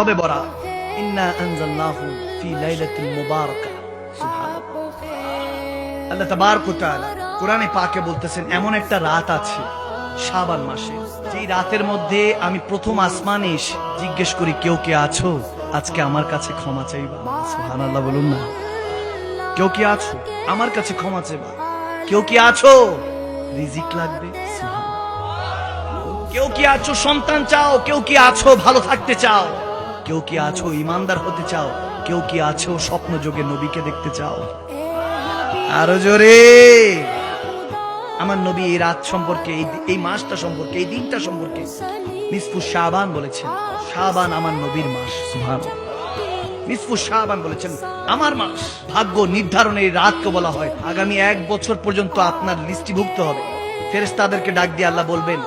শবে বরাত, ইন্না আনজালনাহু ফি লাইলাতিল মুবারাকা। সুবহানাল্লাহ। আল্লাহ তাবারক ওয়া তাআলা কোরআনে পাকে বলতেছেন এমন একটা রাত আছে শাবান মাসে, যেই রাতের মধ্যে আমি প্রথম আসমানে এসে জিজ্ঞেস করি, কেউ কে আছো আজকে আমার কাছে ক্ষমা চাইবা? সুবহানাল্লাহ বলুন না। কেউ কি আছো আমার কাছে ক্ষমা চাইবা? কেউ কি আছো রিজিক লাগবে? কেউ কি আছো সন্তান চাও? কেউ কি আছো ভালো থাকতে চাও? কেউ কি আছো ইমানদার হতে চাও? কেউ কি আছো স্বপ্ন যোগে নবীকে দেখতে চাও? আরো জোরে। আমার নবী এই রাত সম্পর্কে, এই মাসটা সম্পর্কে, এই দিনটা সম্পর্কে নিসফু শাবান বলেছেন, শাবান আমার নবীর মাস। সুবহানাল্লাহ। নিসফু শাবান বলেছেন আমার মাস। ভাগ্য নির্ধারণের এই রাতকে বলা হয় আগামী 1 বছর পর্যন্ত আপনার লিস্টিভুক্ত হবে। ফেরেশতাদেরকে ডাক দিয়ে আল্লাহ বলবেন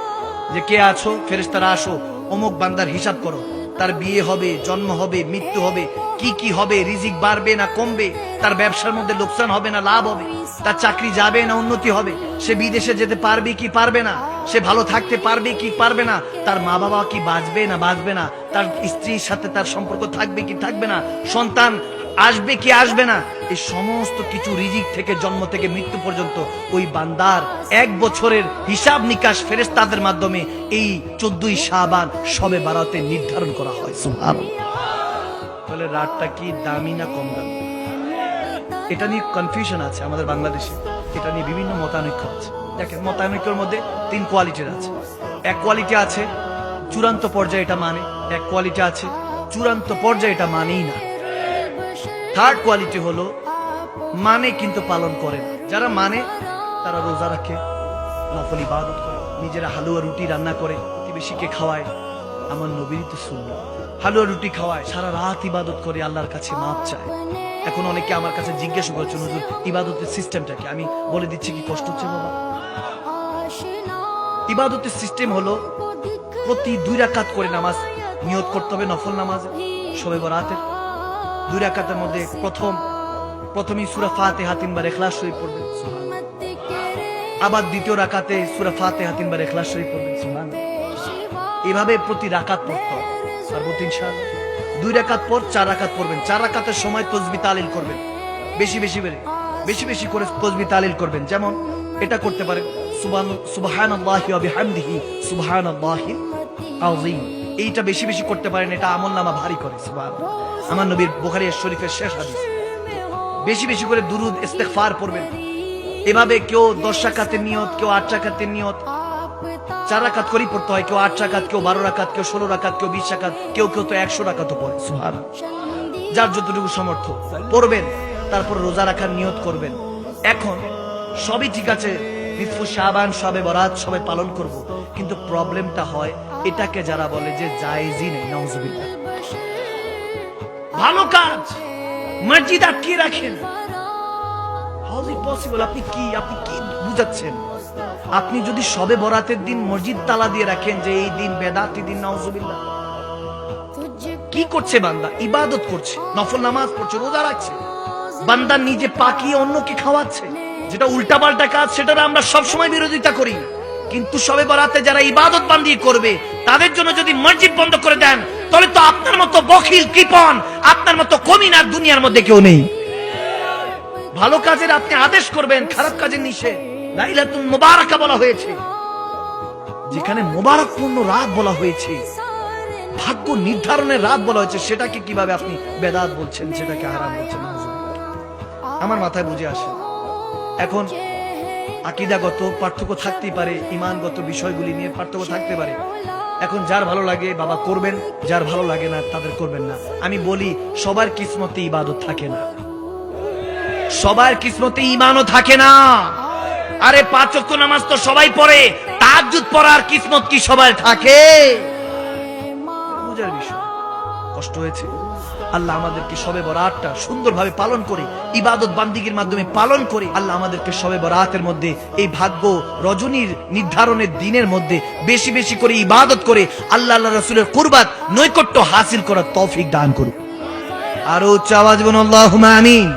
যে কে আছো? ফেরেশতারা আসো, অমুক বান্দার হিসাব করো, তার বিয়ে হবে, জন্ম হবে, মৃত্যু হবে, কি কি হবে, রিজিক বাড়বে না কমবে, তার ব্যবসার মধ্যে লোকসান হবে না লাভ হবে, তার চাকরি যাবে না উন্নতি হবে, সে বিদেশে যেতে পারবে কি পারবে না, সে ভালো থাকতে পারবে কি পারবে না, তার মা বাবা কি বাঁচবে না বাঁচবে না, তার স্ত্রীর সাথে তার সম্পর্ক থাকবে কি থাকবে না, সন্তান আসবে কি আসবে না, এই সমস্ত কিছু রিজিক থেকে জন্ম থেকে মৃত্যু পর্যন্ত ওই বান্দার 1 বছরের হিসাব নিকাশ ফেরেশতাদের মাধ্যমে এই 14ই শাবান শবে বারাতে নির্ধারণ করা হয়। সুবহানাল্লাহ। তাহলে রাতটা কি দামি না কম দামি? এটা নিয়ে কনফিউশন আছে আমাদের বাংলাদেশে, এটা নিয়ে বিভিন্ন মতানৈক্য আছে। দেখেন, মতানৈক্যের মধ্যে 3 কোয়ালিটির আছে। এক কোয়ালিটি আছে চূড়ান্ত পর্যায়ে এটা মানে, এক কোয়ালিটি আছে চূড়ান্ত পর্যায়ে এটা মানেই না। থার্ড কোয়ালিটি হলো মানে কিন্তু পালন করে না। যারা মানে তারা রোজা রাখে, নফল ইবাদত করে, নিজেরা হালুয়া রুটি রান্না করে প্রতিবেশীকে খাওয়ায়। আমার নবীর তো সুন্নাত, হালুয়া রুটি খাওয়ায়, সারা রাত ইবাদত করে, আল্লাহর কাছে মাপ চায়। এখন অনেকে আমার কাছে জিজ্ঞেস করছেন, হুজুর ইবাদতের সিস্টেমটা কি? আমি বলে দিচ্ছি, কি কষ্ট হচ্ছে বাবা? ইবাদতের সিস্টেম হলো প্রতি 2 রাকাত করে নামাজ নিয়ত করতে হবে, নফল নামাজ শবে বরাতের 2 রাকাতের মধ্যে প্রথমেই সূরা ফাতিহা 3 বার ইখলাস শরীফ পড়বেন, সুবহানাল্লাহ। আবার দ্বিতীয় রাকাতে সূরা ফাতিহা 3 বার ইখলাস শরীফ পড়বেন, সুবহানাল্লাহ। এভাবে প্রতি রাকাত পড়তে হবে, পারবো ইনশাআল্লাহ। 2 রাকাত পর 4 রাকাত পড়বেন, 4 রাকাতের সময় তাসবিহ তাহলিল করবেন, বেশি বেশি করে তাসবিহ তাহলিল করবেন। যেমন এটা করতে পারেন, সুবহানাল্লাহি ওয়া বিহামদিহি সুবহানাল্লাহিল আযীম। এইটা বেশি বেশি করতে পারেন, এটা আমলনামা ভারী করে। সুবহানাল্লাহ। আমার নবীর বুখারী শরীফের শেষ হাদিস। বেশি বেশি করে দুরুদ ইস্তিগফার পড়বেন। এভাবে কেউ 10 রাকাতের নিয়ত, কেউ 8 রাকাতের নিয়ত, 4 রাকাত করেই পড়তে হয়। কেউ 8 রাকাত, কেউ 12 রাকাত, কেউ 16 রাকাত, কেউ 20 রাকাত, কেউ তো 100 রাকাতও পড়ে। সুবহানাল্লাহ। যার যতটুকু সামর্থ্য পড়বেন, তারপর রোজা রাখার নিয়ত করবেন। এখন সবই ঠিক আছে, নিসফু শাবান শবে বরাত সবাই পালন করব, কিন্তু প্রবলেমটা হয় এটাকে যারা বলে যে জায়েজই নেই, নাউজুবিল্লাহ। ভালো কাজ মসজিদ আটকে রাখেন, হাউ ইজ ইট পসিবল? আপনি কি বুঝাচ্ছেন? আপনি যদি শবে বরাতের দিন মসজিদ তালা দিয়ে রাখেন যে এই দিন বেদাতি দিন, নাউজুবিল্লাহ। কি করছে বান্দা? ইবাদত করছে, নফল নামাজ পড়ছে, রোজা রাখছে, বান্দা নিজে পাকিয়ে অন্যকে খাওয়াচ্ছে, যেটা উল্টাপাল্টা কাজ, সেটার আমরা সবসময় বিরোধিতা করি। কিন্তু শবে বরাতে যারা ইবাদত বান্দি করবে তাদের জন্য যদি মসজিদ বন্ধ করে দেন, তাহলে তো আপনার মতো বখিল কৃপণ, আপনার মতো কমিনা দুনিয়ার মধ্যে কেউ নেই। ভালো কাজের আপনি আদেশ করবেন, খারাপ কাজের নিষেধ। লাইলাতুল মুবারাকা বলা হয়েছে, যেখানে মুবারকপূর্ণ রাত বলা হয়েছে, ভাগ্য নির্ধারণের রাত বলা হয়েছে, সেটাকে কিভাবে আপনি বেদাত বলছেন, সেটাকে হারাম বলছেন? আমার মাথায় বুঝে আসে। এখন আকীদাগত পার্থক্য থাকতেই পারে, ঈমানগত বিষয়গুলি নিয়ে পার্থক্য থাকতে পারে। এখন যার ভালো লাগে বাবা করবেন, যার ভালো লাগে না তাদের করবেন না। আমি বলি, সবার কিসমতে ইবাদত থাকে না, সবার কিসমতে ঈমানও থাকে না। আরে 5 ওয়াক্ত নামাজ তো সবাই পড়ে, তাহাজ্জুদ পড়ার কিসমত কি সবার থাকে? বুঝার বিষয়। কষ্ট হয়েছে। আল্লাহ আমাদেরকে শবে বরাতটা সুন্দরভাবে পালন করে, ইবাদত বান্দিগির মাধ্যমে পালন করে, আল্লাহ আমাদেরকে শবে বরাতের মধ্যে এই ভাগ্য রজনীর নির্ধারণের দিনের মধ্যে বেশি বেশি করে ইবাদত করে আল্লাহ রাসূলের কুরবাত নৈকট্য হাসিল করার তৌফিক দান করুন। আরো উচ্চ আওয়াজ বলুন আল্লাহুম্মা আমিন।